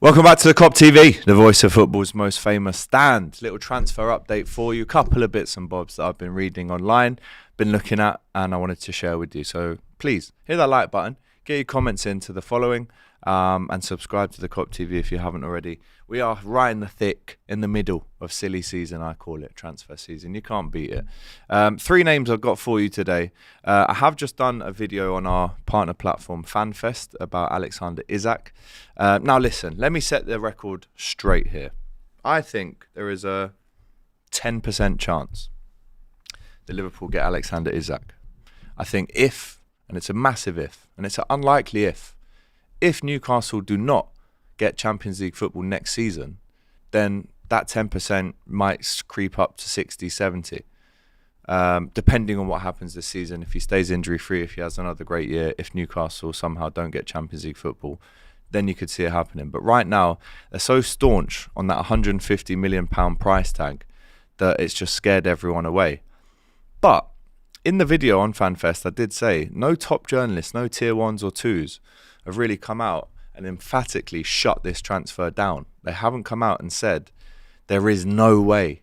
Welcome back to the Kop TV, the voice of football's most famous stand. Little transfer update for you, couple of bits and bobs that I've been reading online, been looking at, and I wanted to share with you. So please hit that like button, get your comments into the following, and subscribe to the Kop TV if you haven't already. We are right in the thick, in the middle of silly season, I call it, transfer season. You can't beat it. Three names I've got for you today. I have just done a video on our partner platform, FanFest, about Alexander Isak. Now listen, let me set the record straight here. I think there is a 10% chance that Liverpool get Alexander Isak. I think if, and it's a massive if, and it's an unlikely if Newcastle do not get Champions League football next season, then that 10% might creep up to 60, 70. Depending on what happens this season, if he stays injury-free, if he has another great year, if Newcastle somehow don't get Champions League football, then you could see it happening. But right now, they're so staunch on that £150 million price tag that it's just scared everyone away. But in the video on FanFest, I did say no top journalists, no tier ones or twos have really come out and emphatically shut this transfer down. They haven't come out and said there is no way,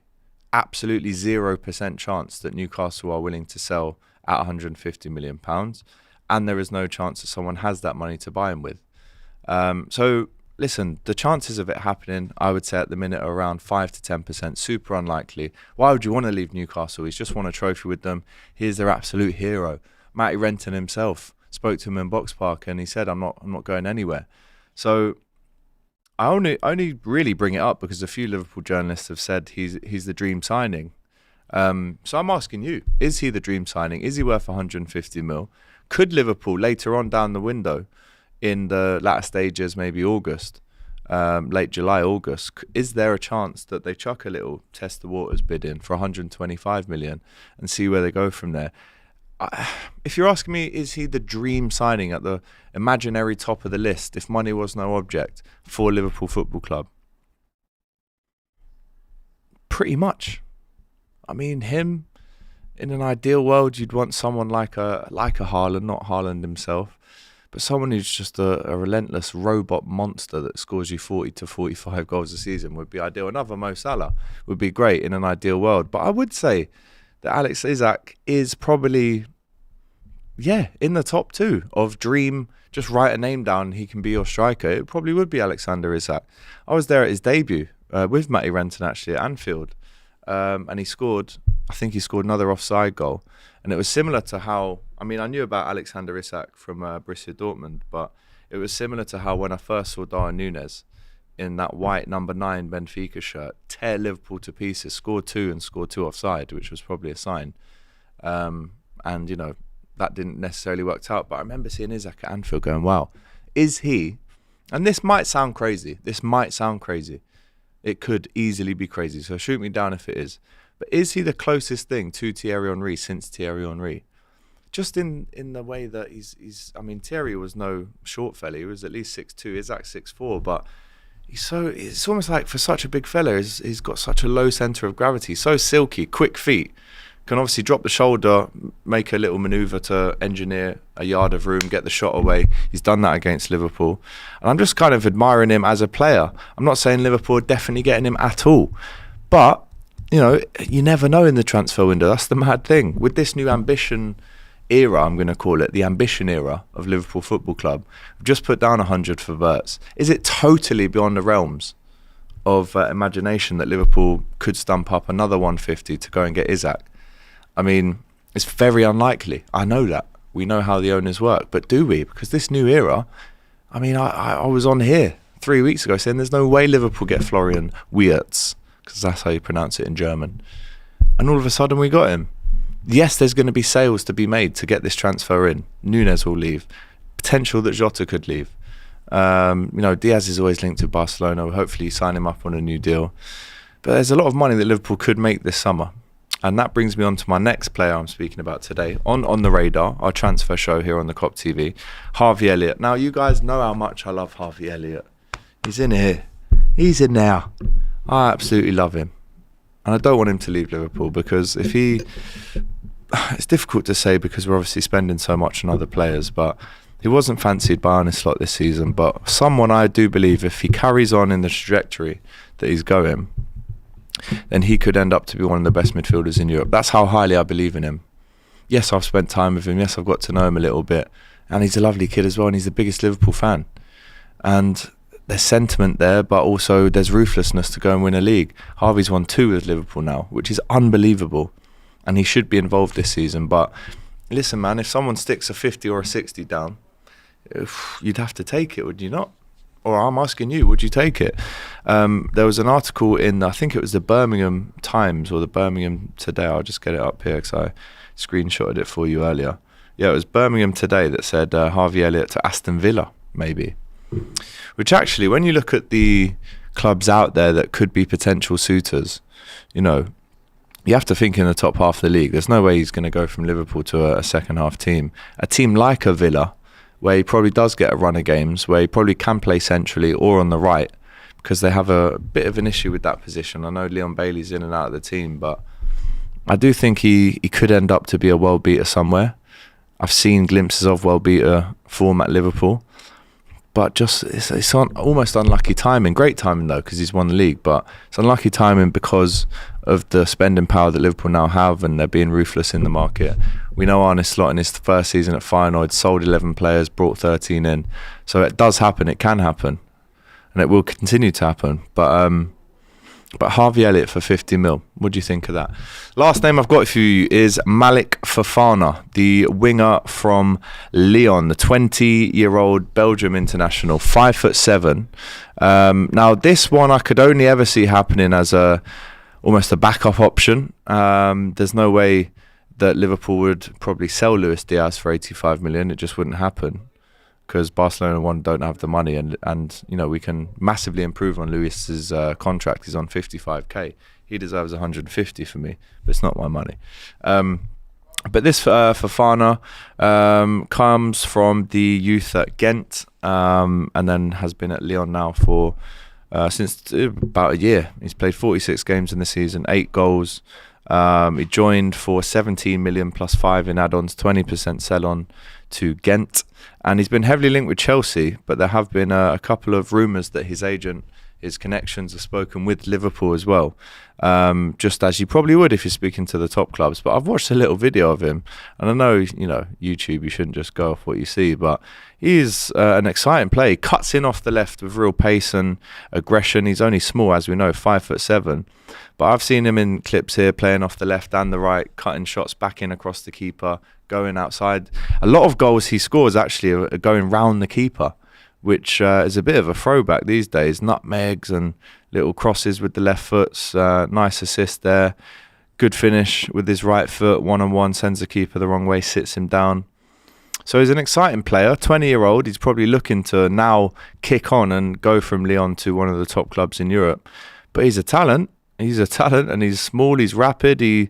absolutely 0% chance that Newcastle are willing to sell at £150 million, and there is no chance that someone has that money to buy him with. So listen, the chances of it happening, I would say at the minute, are around 5 to 10%, super unlikely. Why would you want to leave Newcastle? He's just won a trophy with them. He's their absolute hero. Matty Renton himself spoke to him in Box Park and he said, I'm not going anywhere. So I only really bring it up because a few Liverpool journalists have said he's the dream signing. So I'm asking you, is he the dream signing? Is he worth 150 mil? Could Liverpool later on down the window, in the latter stages, maybe August, late July, August, is there a chance that they chuck a little test the waters bid in for 125 million and see where they go from there? If you're asking me, is he the dream signing at the imaginary top of the list if money was no object for Liverpool Football Club? Pretty much. I mean, him, in an ideal world, you'd want someone like a Haaland, not Haaland himself, but someone who's just a relentless robot monster that scores you 40 to 45 goals a season would be ideal. Another Mo Salah would be great in an ideal world. But I would say that Alex Isak is probably, in the top two of dream. Just write a name down, he can be your striker. It probably would be Alexander Isak. I was there at his debut with Matty Renton actually at Anfield. And he scored another offside goal. And it was similar to how, I knew about Alexander Isak from Borussia Dortmund, but it was similar to how when I first saw Darwin Núñez in that white number 9 Benfica shirt tear Liverpool to pieces, score two offside, which was probably a sign. And, that didn't necessarily work out. But I remember seeing Isak at Anfield going, wow, is he, and this might sound crazy. It could easily be crazy, so shoot me down if it is. But is he the closest thing to Thierry Henry since Thierry Henry? Just in the way that he's Thierry was no short fella. He was at least 6'2", Isak 6'4", but it's almost like for such a big fella, he's got such a low centre of gravity, so silky, quick feet, can obviously drop the shoulder, make a little manoeuvre to engineer a yard of room, get the shot away. He's done that against Liverpool. And I'm just kind of admiring him as a player. I'm not saying Liverpool are definitely getting him at all. But, you never know in the transfer window. That's the mad thing. With this new ambition era, I'm going to call it, the ambition era of Liverpool Football Club, we've just put down 100 for Wirtz. Is it totally beyond the realms of imagination that Liverpool could stump up another 150 to go and get Isak? It's very unlikely. I know that. We know how the owners work. But do we? Because this new era, I was on here 3 weeks ago saying there's no way Liverpool get Florian Wirtz, because that's how you pronounce it in German. And all of a sudden we got him. Yes, there's going to be sales to be made to get this transfer in. Núñez will leave. Potential that Jota could leave. Diaz is always linked to Barcelona. We'll hopefully sign him up on a new deal. But there's a lot of money that Liverpool could make this summer. And that brings me on to my next player I'm speaking about today on the radar, our transfer show here on the Kop TV, Harvey Elliott. Now, you guys know how much I love Harvey Elliott. He's in here. He's in there. I absolutely love him. And I don't want him to leave Liverpool because it's difficult to say because we're obviously spending so much on other players, but He wasn't fancied by Arne Slot this season, but someone I do believe, if he carries on in the trajectory that he's going, then he could end up to be one of the best midfielders in Europe. That's how highly I believe in him. Yes, I've spent time with him. Yes, I've got to know him a little bit. And he's a lovely kid as well, and he's the biggest Liverpool fan. And there's sentiment there, but also there's ruthlessness to go and win a league. Harvey's won 2 with Liverpool now, which is unbelievable. And he should be involved this season. But listen, man, if someone sticks a 50 or a 60 down, you'd have to take it, would you not? Or I'm asking you, would you take it? There was an article in, I think it was the Birmingham Times or the Birmingham Today. I'll just get it up here because I screenshotted it for you earlier. Yeah, it was Birmingham Today that said Harvey Elliott to Aston Villa, maybe. Which actually, when you look at the clubs out there that could be potential suitors, you know, you have to think in the top half of the league. There's no way he's going to go from Liverpool to a second half team. A team like a Villa, where he probably does get a run of games, where he probably can play centrally or on the right, because they have a bit of an issue with that position. I know Leon Bailey's in and out of the team, but I do think he could end up to be a world beater somewhere. I've seen glimpses of world beater form at Liverpool, but just it's almost unlucky timing. Great timing though, because he's won the league, but it's unlucky timing because of the spending power that Liverpool now have, and they're being ruthless in the market. We know Arne Slot in his first season at Feyenoord sold 11 players, brought 13 in. So it does happen, it can happen, and it will continue to happen. But Harvey Elliott for 50 mil, what do you think of that? Last name I've got for you is Malik Fofana, the winger from Lyon, the 20-year-old Belgium international, 5'7". Now this one I could only ever see happening as almost a backup option. There's no way that Liverpool would probably sell Luis Diaz for 85 million. It just wouldn't happen, because Barcelona don't have the money, and you know, we can massively improve on Luis's contract. He's on 55k. He deserves 150 for me, but it's not my money. But this Fofana comes from the youth at Ghent, and then has been at Lyon now for since about a year. He's played 46 games in the season, 8 goals. He joined for 17 million plus 5 in add-ons, 20% sell-on to Ghent, and he's been heavily linked with Chelsea, but there have been a couple of rumours that his agent, his connections, have spoken with Liverpool as well, just as you probably would if you're speaking to the top clubs. But I've watched a little video of him, and I know, you know, YouTube, you shouldn't just go off what you see, but he's an exciting player. He cuts in off the left with real pace and aggression. He's only small, as we know, 5'7", but I've seen him in clips here playing off the left and the right, cutting shots back in across the keeper, going outside. A lot of goals he scores actually are going round the keeper, which is a bit of a throwback these days. Nutmegs and little crosses with the left foot. Nice assist there. Good finish with his right foot. One-on-one, sends the keeper the wrong way, sits him down. So he's an exciting player, 20-year-old. He's probably looking to now kick on and go from Lyon to one of the top clubs in Europe. But he's a talent. He's a talent, and he's small, he's rapid, he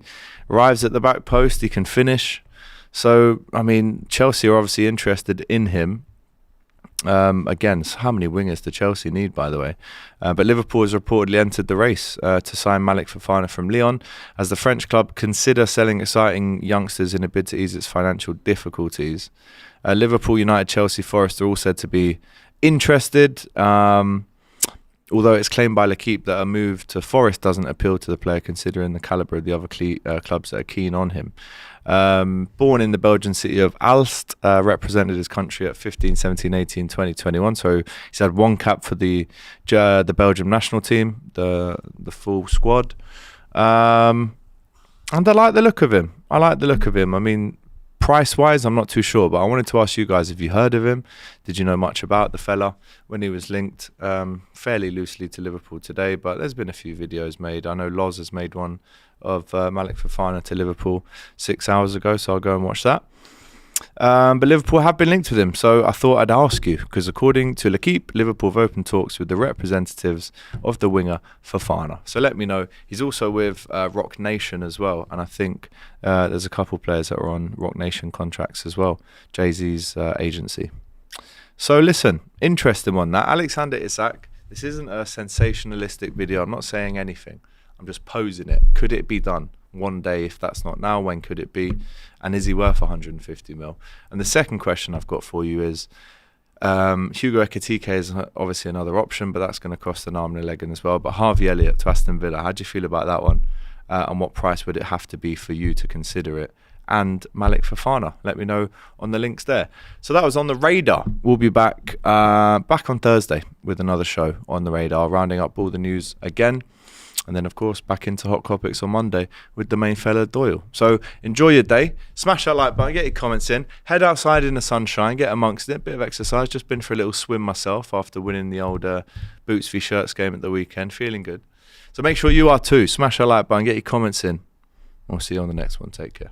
arrives at the back post, he can finish. So, I mean, Chelsea are obviously interested in him. Again, how many wingers do Chelsea need, by the way? But Liverpool has reportedly entered the race to sign Malik Fofana from Lyon, as the French club consider selling exciting youngsters in a bid to ease its financial difficulties. Liverpool, United, Chelsea, Forest are all said to be interested. Although it's claimed by L'Equipe that a move to Forest doesn't appeal to the player, considering the calibre of the other clubs that are keen on him. Born in the Belgian city of Aalst, represented his country at 15, 17, 18, 20, 21. So he's had one cap for the Belgium national team, the full squad. And I like the look of him. I mean, price-wise, I'm not too sure, but I wanted to ask you guys, have you heard of him? Did you know much about the fella when he was linked fairly loosely to Liverpool today? But there's been a few videos made. I know Loz has made one of Malik Fofana to Liverpool 6 hours ago, so I'll go and watch that. But Liverpool have been linked with him, so I thought I'd ask you, because according to L'Equipe, Liverpool have opened talks with the representatives of the winger Fofana. So let me know. He's also with Rock Nation as well, and I think there's a couple players that are on Rock Nation contracts as well, Jay-Z's agency. So listen, interesting one. That Alexander Isak, this isn't a sensationalistic video. I'm not saying anything. I'm just posing it. Could it be done? one day, if that's not now, when could it be? And is he worth 150 mil? And the second question I've got for you is, Hugo Ekitike is obviously another option, but that's going to cost an arm and a leg in as well. But Harvey Elliott to Aston Villa, how do you feel about that one? And what price would it have to be for you to consider it? And Malik Fofana, let me know on the links there. So that was On the Radar. We'll be back on Thursday with another show on the radar, rounding up all the news again. And then, of course, back into Hot Topics on Monday with the main fella, Doyle. So enjoy your day. Smash that like button, get your comments in. Head outside in the sunshine, get amongst it. Bit of exercise. Just been for a little swim myself after winning the old Boots v Shirts game at the weekend. Feeling good. So make sure you are too. Smash that like button, get your comments in. We'll see you on the next one. Take care.